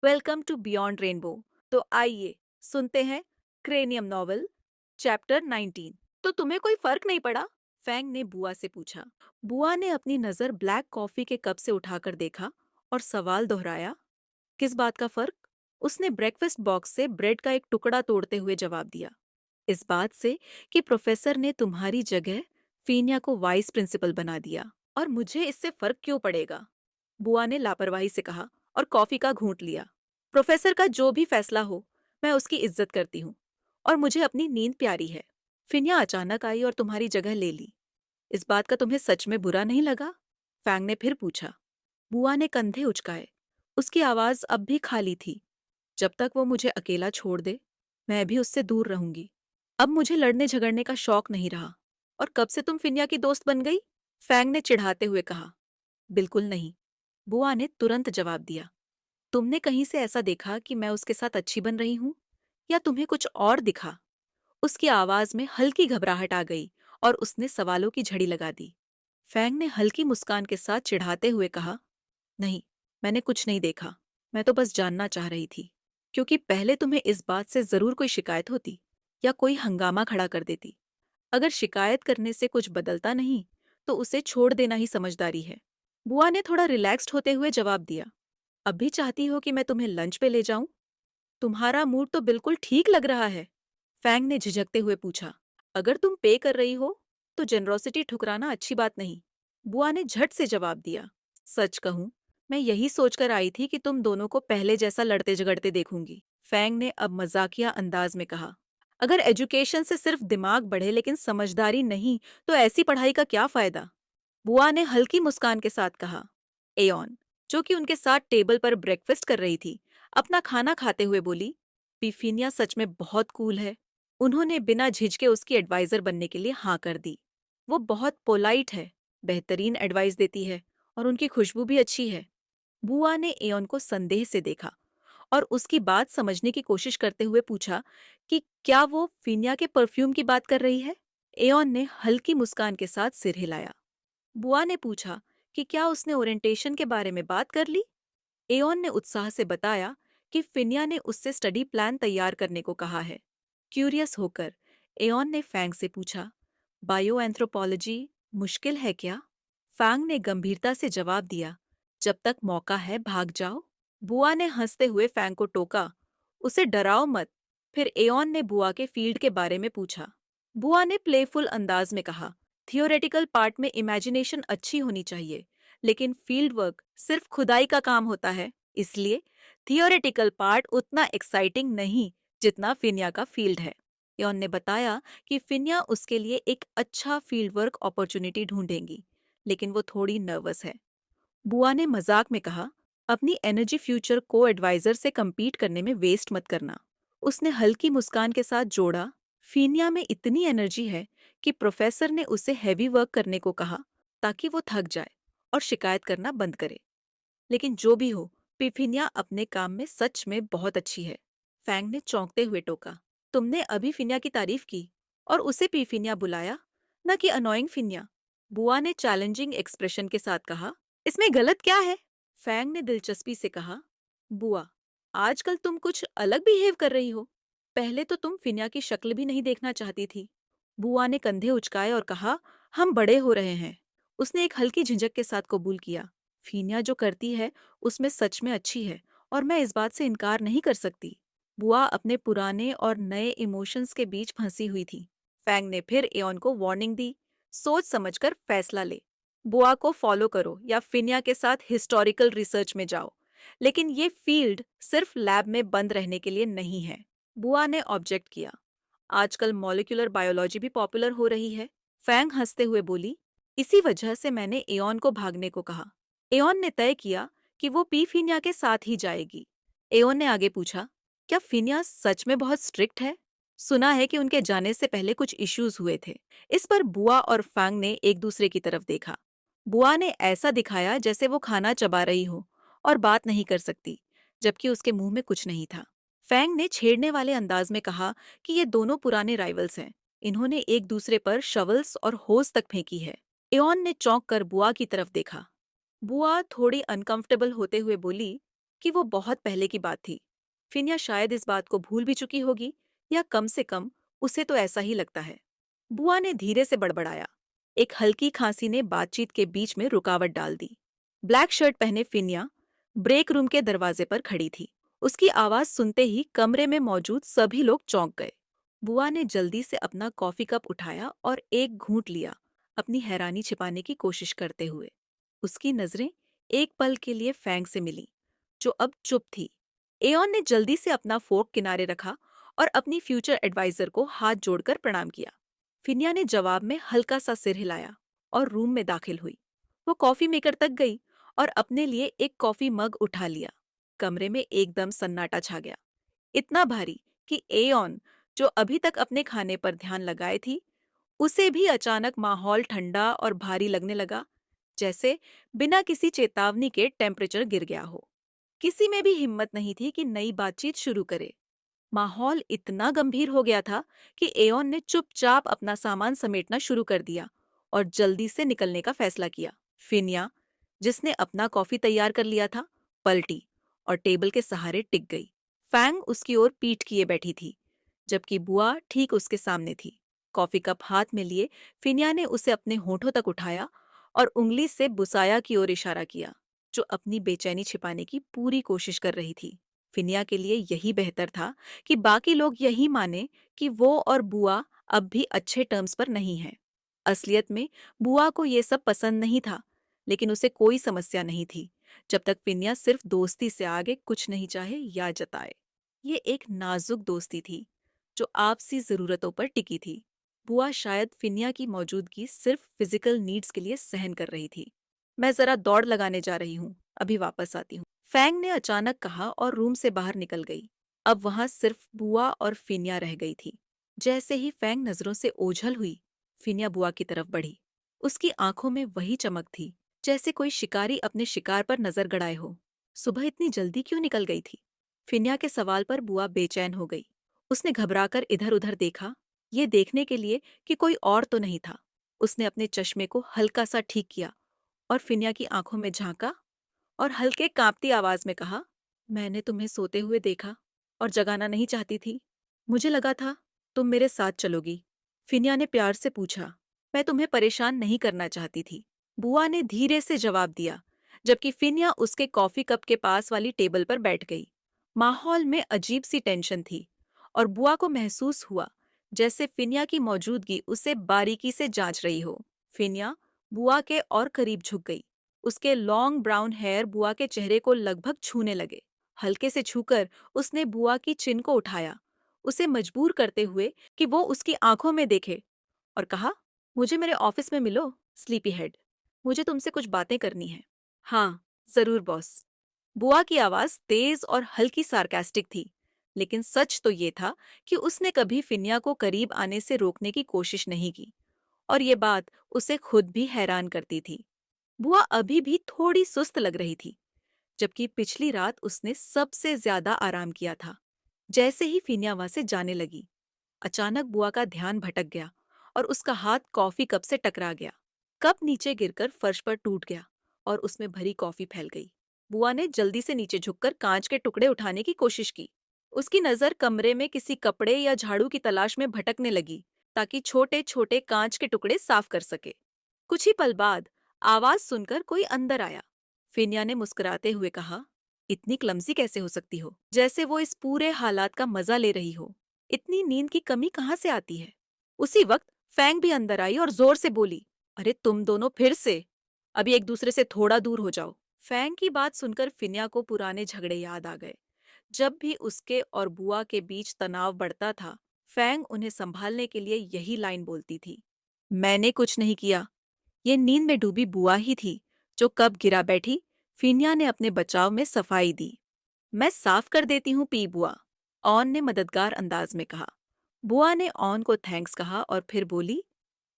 Welcome to beyond rainbow. तो आइए सुनते हैं क्रेनियम नॉवल चैप्टर 19। तो तुम्हें कोई फर्क नहीं पड़ा? फैंग ने बुआ से पूछा। बुआ ने अपनी नजर ब्लैक कॉफी के कप से उठाकर देखा और सवाल दोहराया, किस बात का फर्क? उसने ब्रेकफास्ट बॉक्स से ब्रेड का एक टुकड़ा तोड़ते हुए जवाब दिया, इस बात से कि प्रोफेसर ने तुम्हारी जगह फीनिया को वाइस प्रिंसिपल बना दिया। और मुझे इससे फर्क क्यों पड़ेगा? बुआ ने लापरवाही से कहा और कॉफी का घूंट लिया। प्रोफेसर का जो भी फैसला हो, मैं उसकी इज्जत करती हूँ और मुझे अपनी नींद प्यारी है। फिनिया अचानक आई और तुम्हारी जगह ले ली। इस बात का तुम्हें सच में बुरा नहीं लगा? फैंग ने फिर पूछा। बुआ ने कंधे उचकाए। उसकी आवाज अब भी खाली थी। जब तक वो मुझे अकेला छोड़ दे, मैं भी उससे दूर रहूंगी। अब मुझे लड़ने झगड़ने का शौक नहीं रहा। और कब से तुम फिनिया की दोस्त बन गई? फैंग ने चिढ़ाते हुए कहा। बिल्कुल नहीं, बुआ ने तुरंत जवाब दिया। तुमने कहीं से ऐसा देखा कि मैं उसके साथ अच्छी बन रही हूं, या तुम्हें कुछ और दिखा? उसकी आवाज में हल्की घबराहट आ गई और उसने सवालों की झड़ी लगा दी। फैंग ने हल्की मुस्कान के साथ चिढ़ाते हुए कहा, नहीं, मैंने कुछ नहीं देखा। मैं तो बस जानना चाह रही थी, क्योंकि पहले तुम्हें इस बात से जरूर कोई शिकायत होती या कोई हंगामा खड़ा कर देती। अगर शिकायत करने से कुछ बदलता नहीं, तो उसे छोड़ देना ही समझदारी है। बुआ ने थोड़ा रिलैक्स्ड होते हुए जवाब दिया। अब भी चाहती हो कि मैं तुम्हें लंच पे ले जाऊं? तुम्हारा मूड तो बिल्कुल ठीक लग रहा है। फैंग ने झिझकते हुए पूछा। अगर तुम पे कर रही हो, तो जेनरोसिटी ठुकराना अच्छी बात नहीं। बुआ ने झट से जवाब दिया। सच कहूं, मैं यही सोचकर आई थी कि तुम दोनों को पहले जैसा लड़ते झगड़ते देखूंगी। फैंग ने अब मजाकिया अंदाज में कहा। अगर एजुकेशन से सिर्फ दिमाग बढ़े लेकिन समझदारी नहीं, तो ऐसी पढ़ाई का क्या फायदा? बुआ ने हल्की मुस्कान के साथ कहा। एयॉन, जो कि उनके साथ टेबल पर ब्रेकफास्ट कर रही थी, अपना खाना खाते हुए बोली, पिफिनिया सच में बहुत कूल है। उन्होंने बिना झिझके उसकी एडवाइजर बनने के लिए हाँ कर दी। वो बहुत पोलाइट है, बेहतरीन एडवाइस देती है और उनकी खुशबू भी अच्छी है। बुआ ने एयॉन को संदेह से देखा और उसकी बात समझने की कोशिश करते हुए पूछा कि क्या वो फिनिया के परफ्यूम की बात कर रही है? एयॉन ने हल्की मुस्कान के साथ सिर हिलाया। बुआ ने पूछा कि क्या उसने ओरिएंटेशन के बारे में बात कर ली? एओन ने उत्साह से बताया कि फिनिया ने उससे स्टडी प्लान तैयार करने को कहा है। क्यूरियस होकर एओन ने फैंग से पूछा, बायो एंथ्रोपोलॉजी मुश्किल है क्या? फैंग ने गंभीरता से जवाब दिया, जब तक मौका है भाग जाओ। बुआ ने हंसते हुए फैंग को टोका, उसे डराओ मत। फिर एओन ने बुआ के फील्ड के बारे में पूछा। बुआ ने प्लेफुल अंदाज में कहा, थियोरेटिकल पार्ट में इमेजिनेशन अच्छी होनी चाहिए, लेकिन फील्ड वर्क सिर्फ खुदाई का काम होता है। इसलिए थियोरेटिकल पार्ट उतना एक्साइटिंग नहीं जितना फिनिया का फील्ड है। यौन ने बताया कि फिनिया उसके लिए एक अच्छा फील्ड वर्क अपॉर्चुनिटी ढूंढेंगी, लेकिन वो थोड़ी नर्वस है। बुआ ने मजाक में कहा, अपनी एनर्जी फ्यूचर को एडवाइजर से compete करने में वेस्ट मत करना। उसने हल्की मुस्कान के साथ जोड़ा, फीनिया में इतनी एनर्जी है कि प्रोफेसर ने उसे हैवी वर्क करने को कहा ताकि वो थक जाए और शिकायत करना बंद करे। लेकिन जो भी हो, पिफिनिया अपने काम में सच में बहुत अच्छी है। फैंग ने चौंकते हुए टोका। तुमने अभी फिनिया की तारीफ की और उसे पिफिनिया बुलाया, न कि अनोइंग फिनिया। बुआ ने चैलेंजिंग एक्सप्रेशन के साथ कहा। इसमें गलत क्या है? फैंग ने दिलचस्पी से कहा। बुआ, आजकल तुम कुछ अलग बिहेव कर रही हो। पहले तो तुम फिनिया की शक्ल भी नहीं देखना चाहती थी। बुआ ने कंधे उचकाए और कहा, हम बड़े हो रहे हैं। उसने एक हल्की झिझक के साथ कबूल किया। फीनिया जो करती है उसमें सच में अच्छी है और मैं इस बात से इनकार नहीं कर सकती। बुआ अपने पुराने और नए इमोशंस के बीच फंसी हुई थी। फैंग ने फिर एओन को वार्निंग दी, सोच समझकर फैसला ले। बुआ को फॉलो करो या फिनिया के साथ हिस्टोरिकल रिसर्च में जाओ, लेकिन ये फील्ड सिर्फ लैब में बंद रहने के लिए नहीं है। बुआ ने ऑब्जेक्ट किया। आजकल मॉलिक्यूलर बायोलॉजी भी पॉपुलर हो रही है। फैंग हंसते हुए बोली, इसी वजह से मैंने एओन को भागने को कहा। एओन ने तय किया कि वो पी फिनिया के साथ ही जाएगी। एओन ने आगे पूछा, क्या फिनिया सच में बहुत स्ट्रिक्ट है? सुना है कि उनके जाने से पहले कुछ इश्यूज हुए थे। इस पर बुआ और फैंग ने एक दूसरे की तरफ देखा। बुआ ने ऐसा दिखाया जैसे वो खाना चबा रही हो और बात नहीं कर सकती, जबकि उसके मुंह में कुछ नहीं था। फैंग ने छेड़ने वाले अंदाज में कहा कि ये दोनों पुराने राइवल्स हैं। इन्होंने एक दूसरे पर शवल्स और होस तक फेंकी है। एओन ने चौंक कर बुआ की तरफ देखा। बुआ थोड़ी अनकंफर्टेबल होते हुए बोली, कि वो बहुत पहले की बात थी। फिनिया शायद इस बात को भूल भी चुकी होगी, या कम से कम उसे तो ऐसा ही लगता है। बुआ ने धीरे से बड़बड़ाया। एक हल्की खांसी ने बातचीत के बीच में रुकावट डाल दी। ब्लैक शर्ट पहने फिनिया ब्रेक रूम के दरवाजे पर खड़ी थी। उसकी आवाज सुनते ही कमरे में मौजूद सभी लोग चौंक गए। बुआ ने जल्दी से अपना कॉफी कप उठाया और एक घूंट लिया, अपनी हैरानी छिपाने की कोशिश करते हुए। उसकी नजरें एक पल के लिए फैंग से मिली, जो अब चुप थी। एओन ने जल्दी से अपना फोर्क किनारे रखा और अपनी फ्यूचर एडवाइजर को हाथ जोड़कर प्रणाम किया। फिनिया ने जवाब में हल्का सा सिर हिलाया और रूम में दाखिल हुई। वो कॉफी मेकर तक गई और अपने लिए एक कॉफी मग उठा लिया। कमरे में एकदम सन्नाटा छा गया, इतना भारी कि एओन, जो अभी तक अपने खाने पर ध्यान लगाए थी, उसे भी अचानक माहौल ठंडा और भारी लगने लगा, जैसे बिना किसी चेतावनी के टेम्परेचर गिर गया हो। किसी में भी हिम्मत नहीं थी कि नई बातचीत शुरू करे। माहौल इतना गंभीर हो गया था कि एओन ने चुपचाप अपना सामान समेटना शुरू कर दिया और जल्दी से निकलने का फैसला किया। फिनिया, जिसने अपना कॉफी तैयार कर लिया था, पलटी और टेबल के सहारे टिक गई। फैंग उसकी ओर पीठ किए बैठी थी, जबकि बुआ ठीक उसके सामने थी। कॉफी कप हाथ में लिए फिनिया ने उसे अपने होठों तक उठाया और उंगली से बुसाया की ओर इशारा किया, जो अपनी बेचैनी छिपाने की पूरी कोशिश कर रही थी। फिनिया के लिए यही बेहतर था कि बाकी लोग यही माने कि वो और बुआ अब भी अच्छे टर्म्स पर नहीं हैं। असलियत में बुआ को ये सब पसंद नहीं था, लेकिन उसे कोई समस्या नहीं थी, जब तक फिनिया सिर्फ दोस्ती से आगे कुछ नहीं चाहे या जताए। ये एक नाजुक दोस्ती थी, जो आपसी जरूरतों पर टिकी थी। बुआ शायद फिनिया की मौजूदगी सिर्फ फिजिकल नीड्स के लिए सहन कर रही थी। मैं जरा दौड़ लगाने जा रही हूँ, अभी वापस आती हूँ, फैंग ने अचानक कहा और रूम से बाहर निकल गई। अब वहां सिर्फ बुआ और फिनिया रह गई थी। जैसे ही फैंग नजरों से ओझल हुई, फिनिया बुआ की तरफ बढ़ी। उसकी आंखों में वही चमक थी, जैसे कोई शिकारी अपने शिकार पर नजर गड़ाए हो। सुबह इतनी जल्दी क्यों निकल गई थी? फिनिया के सवाल पर बुआ बेचैन हो गई। उसने घबराकर इधर उधर देखा, ये देखने के लिए कि कोई और तो नहीं था। उसने अपने चश्मे को हल्का सा ठीक किया और फिनिया की आंखों में झांका और हल्के कांपती आवाज में कहा, मैंने तुम्हें सोते हुए देखा और जगाना नहीं चाहती थी। मुझे लगा था तुम मेरे साथ चलोगी। फिनिया ने प्यार से पूछा। मैं तुम्हें परेशान नहीं करना चाहती थी, बुआ ने धीरे से जवाब दिया, जबकि फिनिया उसके कॉफी कप के पास वाली टेबल पर बैठ गई। माहौल में अजीब सी टेंशन थी और बुआ को महसूस हुआ जैसे फिनिया की मौजूदगी उसे बारीकी से जांच रही हो। फिनिया बुआ के और करीब झुक गई। उसके लॉन्ग ब्राउन हेयर बुआ के चेहरे को लगभग छूने लगे। हल्के से छूकर उसने बुआ की चिन को उठाया, उसे मजबूर करते हुए कि वो उसकी आंखों में देखे, और कहा, मुझे मेरे ऑफिस में मिलो, स्लीपी हेड। मुझे तुमसे कुछ बातें करनी है। हाँ, जरूर बॉस। बुआ की आवाज तेज और हल्की सार्कास्टिक थी, लेकिन सच तो ये था कि उसने कभी फिनिया को करीब आने से रोकने की कोशिश नहीं की, और ये बात उसे खुद भी हैरान करती थी। बुआ अभी भी थोड़ी सुस्त लग रही थी, जबकि पिछली रात उसने सबसे ज्यादा आराम किया था। जैसे ही फिनिया वहां से जाने लगी, अचानक बुआ का ध्यान भटक गया और उसका हाथ कॉफी कप से टकरा गया। कप नीचे गिरकर फर्श पर टूट गया और उसमें भरी कॉफी फैल गई। बुआ ने जल्दी से नीचे झुककर कांच के टुकड़े उठाने की कोशिश की। उसकी नजर कमरे में किसी कपड़े या झाड़ू की तलाश में भटकने लगी, ताकि छोटे छोटे कांच के टुकड़े साफ कर सके। कुछ ही पल बाद आवाज सुनकर कोई अंदर आया। फिनिया ने मुस्कुराते हुए कहा, इतनी क्लमजी कैसे हो सकती हो? जैसे वो इस पूरे हालात का मजा ले रही हो। इतनी नींद की कमी कहाँ से आती है? उसी वक्त फैंग भी अंदर आई और जोर से बोली, अरे तुम दोनों फिर से? अभी एक दूसरे से थोड़ा दूर हो जाओ। फैंग की बात सुनकर फिनिया को पुराने झगड़े याद आ गए। जब भी उसके और बुआ के बीच तनाव बढ़ता था, फैंग उन्हें संभालने के लिए यही लाइन बोलती थी, मैंने कुछ नहीं किया। ये नींद में डूबी बुआ ही थी, जो कब गिरा बैठी। फिनिया ने अपने बचाव में सफाई दी। मैं साफ कर देती हूँ पी बुआ, ऑन ने मददगार अंदाज में कहा। बुआ ने ऑन को थैंक्स कहा और फिर बोली,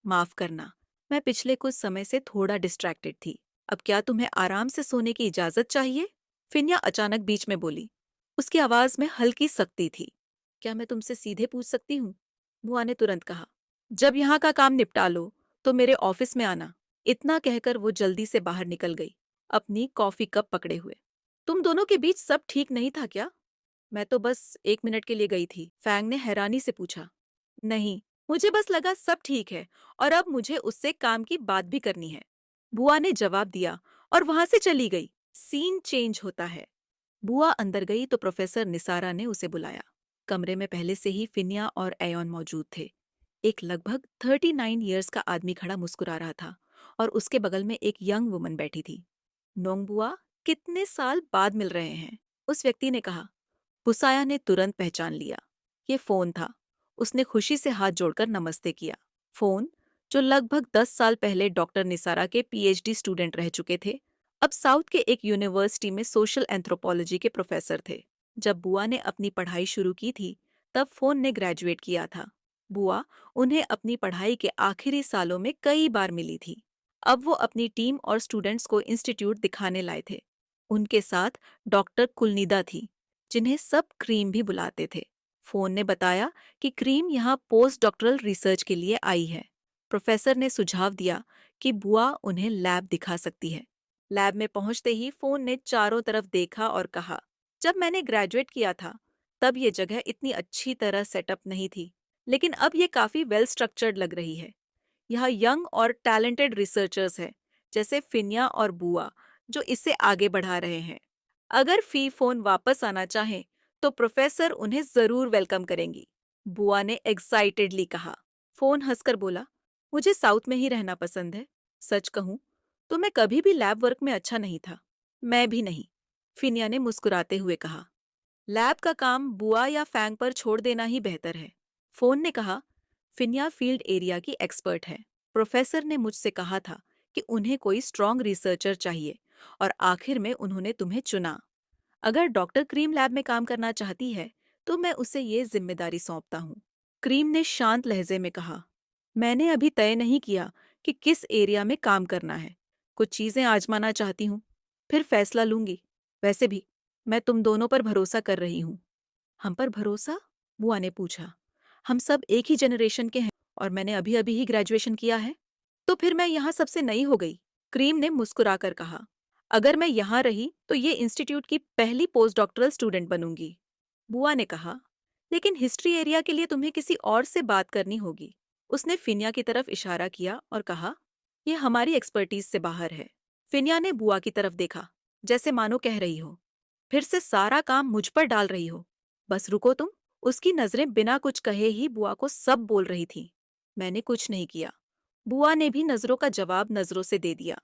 माफ करना, मैं पिछले कुछ समय से थोड़ा डिस्ट्रैक्टेड थी। अब क्या तुम्हें आराम से सोने की इजाजत चाहिए? फिनिया अचानक बीच में बोली। उसकी आवाज में हल्की सख्ती थी। क्या मैं तुमसे सीधे पूछ सकती हूँ? बुआ ने तुरंत कहा। जब यहाँ का काम निपटा लो तो मेरे ऑफिस में आना। इतना कहकर वो जल्दी से बाहर निकल गई, अपनी कॉफी कप पकड़े हुए। तुम दोनों के बीच सब ठीक नहीं था क्या? मैं तो बस 1 मिनट के लिए गई थी, फैंग ने हैरानी से पूछा। नहीं, मुझे बस लगा सब ठीक है और अब मुझे उससे काम की बात भी करनी है। बुआ ने जवाब दिया और वहां से चली गई। सीन चेंज होता है। बुआ अंदर गई तो प्रोफेसर निसारा ने उसे बुलाया। कमरे में पहले से ही फिनिया और एयॉन मौजूद थे। एक लगभग 39 ईयर्स का आदमी खड़ा मुस्कुरा रहा था और उसके बगल में एक यंग वुमन बैठी थी। नोंग बुआ, कितने साल बाद मिल रहे हैं, उस व्यक्ति ने कहा। पुसाया ने तुरंत पहचान लिया। ये फोन था। उसने खुशी से हाथ जोड़कर नमस्ते किया। फोन, जो लगभग 10 साल पहले डॉक्टर निसारा के पीएचडी स्टूडेंट रह चुके थे, अब साउथ के एक यूनिवर्सिटी में सोशल एंथ्रोपोलॉजी के प्रोफेसर थे। जब बुआ ने अपनी पढ़ाई शुरू की थी, तब फोन ने ग्रेजुएट किया था। बुआ उन्हें अपनी पढ़ाई के आखिरी सालों में कई बार मिली थी। अब वो अपनी टीम और स्टूडेंट्स को इंस्टीट्यूट दिखाने लाए थे। उनके साथ डॉक्टर कुलनीदा थी, जिन्हें सब क्रीम भी बुलाते थे। फोन ने बताया कि क्रीम यहाँ पोस्ट डॉक्टरल रिसर्च के लिए आई है। प्रोफेसर ने सुझाव दिया कि बुआ उन्हें लैब दिखा सकती है। लैब में पहुंचते ही फोन ने चारों तरफ देखा और कहा, जब मैंने ग्रेजुएट किया था, तब ये जगह इतनी अच्छी तरह सेटअप नहीं थी, लेकिन अब ये काफी वेल स्ट्रक्चर्ड लग रही है। यहाँ यंग और टैलेंटेड रिसर्चर्स हैं, जैसे फिनिया और बुआ, जो इसे आगे बढ़ा रहे हैं। अगर फी फोन वापस आना चाहें, तो प्रोफेसर उन्हें जरूर वेलकम करेंगी, बुआ ने एक्साइटेडली कहा। फोन हंसकर बोला, मुझे साउथ में ही रहना पसंद है। सच कहूं तो मैं कभी भी लैब वर्क में अच्छा नहीं था। मैं भी नहीं, फिनिया ने मुस्कुराते हुए कहा। लैब का काम बुआ या फैंग पर छोड़ देना ही बेहतर है, फोन ने कहा। फिनिया फील्ड एरिया की एक्सपर्ट है। प्रोफेसर ने मुझसे कहा था कि उन्हें कोई स्ट्रॉन्ग रिसर्चर चाहिए और आखिर में उन्होंने तुम्हें चुना। अगर डॉक्टर क्रीम लैब में काम करना चाहती है, तो मैं उसे ये जिम्मेदारी सौंपता हूँ। क्रीम ने शांत लहजे में कहा, मैंने अभी तय नहीं किया कि किस एरिया में काम करना है। कुछ चीजें आजमाना चाहती हूँ, फिर फैसला लूंगी। वैसे भी मैं तुम दोनों पर भरोसा कर रही हूँ। हम पर भरोसा? बुआ ने पूछा। हम सब एक ही जनरेशन के हैं और मैंने अभी अभी ही ग्रेजुएशन किया है। तो फिर मैं यहाँ सबसे नई हो गई, क्रीम ने मुस्कुराकर कहा। अगर मैं यहाँ रही तो ये इंस्टीट्यूट की पहली पोस्ट डॉक्टरल स्टूडेंट बनूंगी, बुआ ने कहा। लेकिन हिस्ट्री एरिया के लिए तुम्हें किसी और से बात करनी होगी। उसने फिनिया की तरफ इशारा किया और कहा, यह हमारी एक्सपर्टीज से बाहर है। फिनिया ने बुआ की तरफ देखा, जैसे मानो कह रही हो, फिर से सारा काम मुझ पर डाल रही हो। बस रुको तुम। उसकी नजरें बिना कुछ कहे ही बुआ को सब बोल रही थीं। मैंने कुछ नहीं किया। बुआ ने भी नजरों का जवाब नजरों से दे दिया।